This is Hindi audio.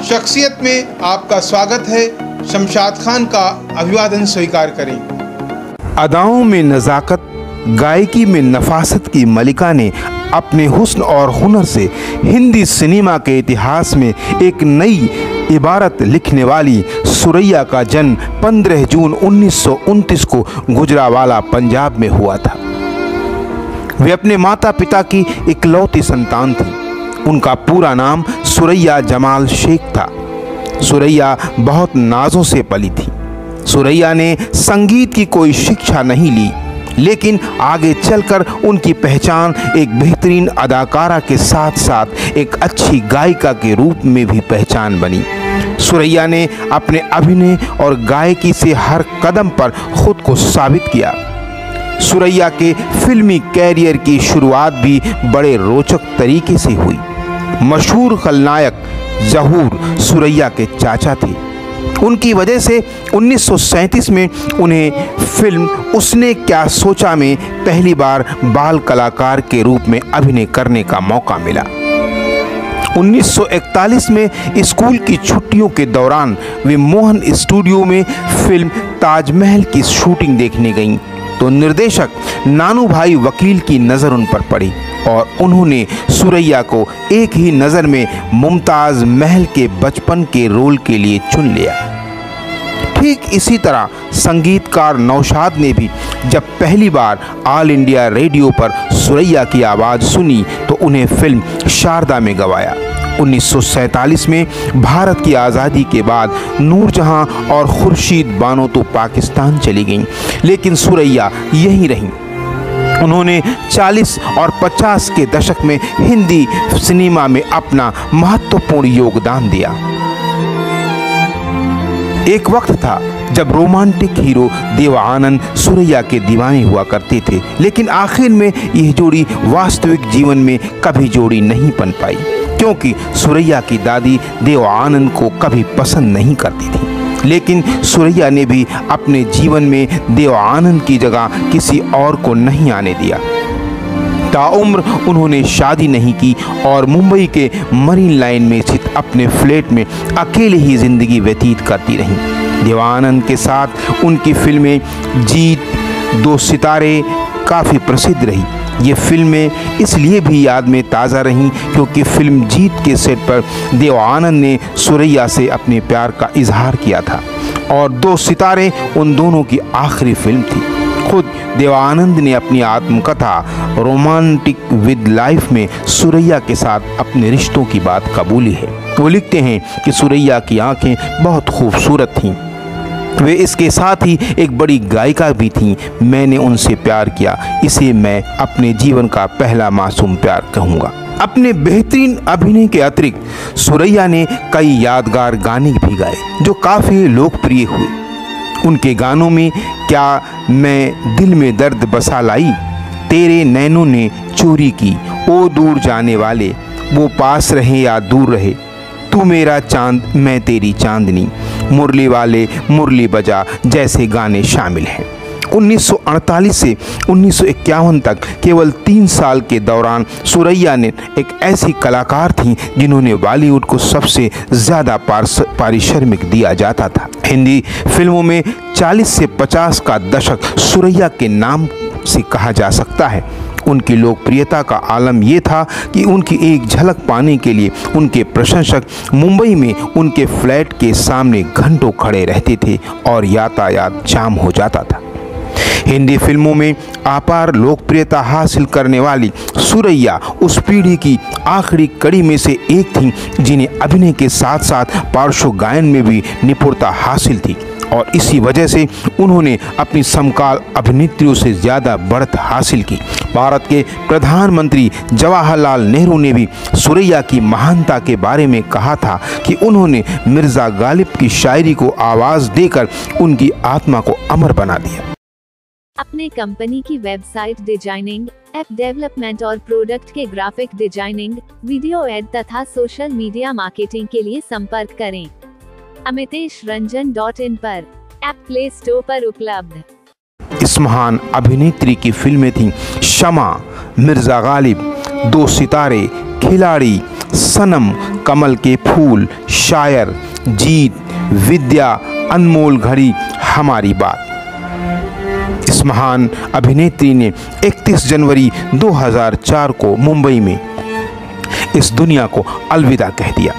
शख्सियत में आपका स्वागत है। शमशाद खान का अभिवादन स्वीकार करें। अदाओं में नज़ाकत, गायकी में नफासत की मलिका ने अपने हुस्न और हुनर से हिंदी सिनेमा के इतिहास में एक नई इबारत लिखने वाली सुरैया का जन्म 15 जून 1929 को गुजरावाला पंजाब में हुआ था। वे अपने माता पिता की इकलौती संतान थी। उनका पूरा नाम सुरैया जमाल शेख था। सुरैया बहुत नाजों से पली थी। सुरैया ने संगीत की कोई शिक्षा नहीं ली, लेकिन आगे चलकर उनकी पहचान एक बेहतरीन अदाकारा के साथ साथ एक अच्छी गायिका के रूप में भी पहचान बनी। सुरैया ने अपने अभिनय और गायकी से हर कदम पर खुद को साबित किया। सुरैया के फिल्मी कैरियर की शुरुआत भी बड़े रोचक तरीके से हुई। मशहूर खलनायक ज़हूर सुरैया के चाचा थे। उनकी वजह से 1937 में उन्हें फिल्म उसने क्या सोचा में पहली बार बाल कलाकार के रूप में अभिनय करने का मौका मिला। 1941 में स्कूल की छुट्टियों के दौरान वे मोहन स्टूडियो में फिल्म ताजमहल की शूटिंग देखने गईं, तो निर्देशक नानू भाई वकील की नज़र उन पर पड़ी और उन्होंने सुरैया को एक ही नज़र में मुमताज़ महल के बचपन के रोल के लिए चुन लिया। ठीक इसी तरह संगीतकार नौशाद ने भी जब पहली बार ऑल इंडिया रेडियो पर सुरैया की आवाज़ सुनी तो उन्हें फिल्म शारदा में गवाया। 1947 में भारत की आज़ादी के बाद नूरजहां और खुर्शीद बानो तो पाकिस्तान चली गईं, लेकिन सुरैया यहीं रहीं। उन्होंने 40 और 50 के दशक में हिंदी सिनेमा में अपना महत्वपूर्ण योगदान दिया। एक वक्त था जब रोमांटिक हीरो देवा आनंद सुरैया के दीवाने हुआ करते थे, लेकिन आखिर में यह जोड़ी वास्तविक जीवन में कभी जोड़ी नहीं बन पाई, क्योंकि सुरैया की दादी देवा आनंद को कभी पसंद नहीं करती थी। लेकिन सुरैया ने भी अपने जीवन में देवा आनंद की जगह किसी और को नहीं आने दिया। ताउम्र उन्होंने शादी नहीं की और मुंबई के मरीन लाइन में स्थित अपने फ्लैट में अकेले ही जिंदगी व्यतीत करती रहीं। देवा आनंद के साथ उनकी फिल्में जीत, दो सितारे काफ़ी प्रसिद्ध रही। ये फिल्में इसलिए भी याद में ताज़ा रहीं क्योंकि फिल्म जीत के सेट पर देवा आनंद ने सुरैया से अपने प्यार का इजहार किया था और दो सितारे उन दोनों की आखिरी फिल्म थी। खुद देवा आनंद ने अपनी आत्मकथा रोमांटिक विद लाइफ में सुरैया के साथ अपने रिश्तों की बात कबूली है। वो लिखते हैं कि सुरैया की आंखें बहुत खूबसूरत थीं, वे इसके साथ ही एक बड़ी गायिका भी थीं। मैंने उनसे प्यार किया, इसे मैं अपने जीवन का पहला मासूम प्यार कहूँगा। अपने बेहतरीन अभिनय के अतिरिक्त सुरैया ने कई यादगार गाने भी गाए जो काफ़ी लोकप्रिय हुए। उनके गानों में क्या मैं दिल में दर्द बसा लाई, तेरे नैनों ने चोरी की, ओ दूर जाने वाले, वो पास रहे या दूर रहे, तू मेरा चांद मैं तेरी चांदनी, मुरली वाले मुरली बजा जैसे गाने शामिल हैं। 1948 से 1951 तक केवल 3 साल के दौरान सुरैया ने एक ऐसी कलाकार थीं जिन्होंने बॉलीवुड को सबसे ज़्यादा पारिश्रमिक दिया जाता था। हिंदी फिल्मों में 40 से 50 का दशक सुरैया के नाम से कहा जा सकता है। उनकी लोकप्रियता का आलम यह था कि उनकी एक झलक पाने के लिए उनके प्रशंसक मुंबई में उनके फ्लैट के सामने घंटों खड़े रहते थे और यातायात जाम हो जाता था। हिंदी फिल्मों में अपार लोकप्रियता हासिल करने वाली सुरैया उस पीढ़ी की आखिरी कड़ी में से एक थीं जिन्हें अभिनय के साथ साथ पार्श्व गायन में भी निपुणता हासिल थी और इसी वजह से उन्होंने अपनी समकाल अभिनेत्रियों से ज़्यादा बढ़त हासिल की। भारत के प्रधानमंत्री जवाहरलाल नेहरू ने भी सुरैया की महानता के बारे में कहा था कि उन्होंने मिर्ज़ा गालिब की शायरी को आवाज़ देकर उनकी आत्मा को अमर बना दिया। अपने कंपनी की वेबसाइट डिजाइनिंग, ऐप डेवलपमेंट और प्रोडक्ट के ग्राफिक डिजाइनिंग, वीडियो एड तथा सोशल मीडिया मार्केटिंग के लिए संपर्क करें amiteshranjan.in पर। ऐप प्ले स्टोर पर उपलब्ध। इस महान अभिनेत्री की फिल्में थीं शमा, मिर्ज़ा गालिब, दो सितारे, खिलाड़ी, सनम, कमल के फूल, शायर, जीत, विद्या, अनमोल घड़ी, हमारी बात। इस महान अभिनेत्री ने 31 जनवरी 2004 को मुंबई में इस दुनिया को अलविदा कह दिया।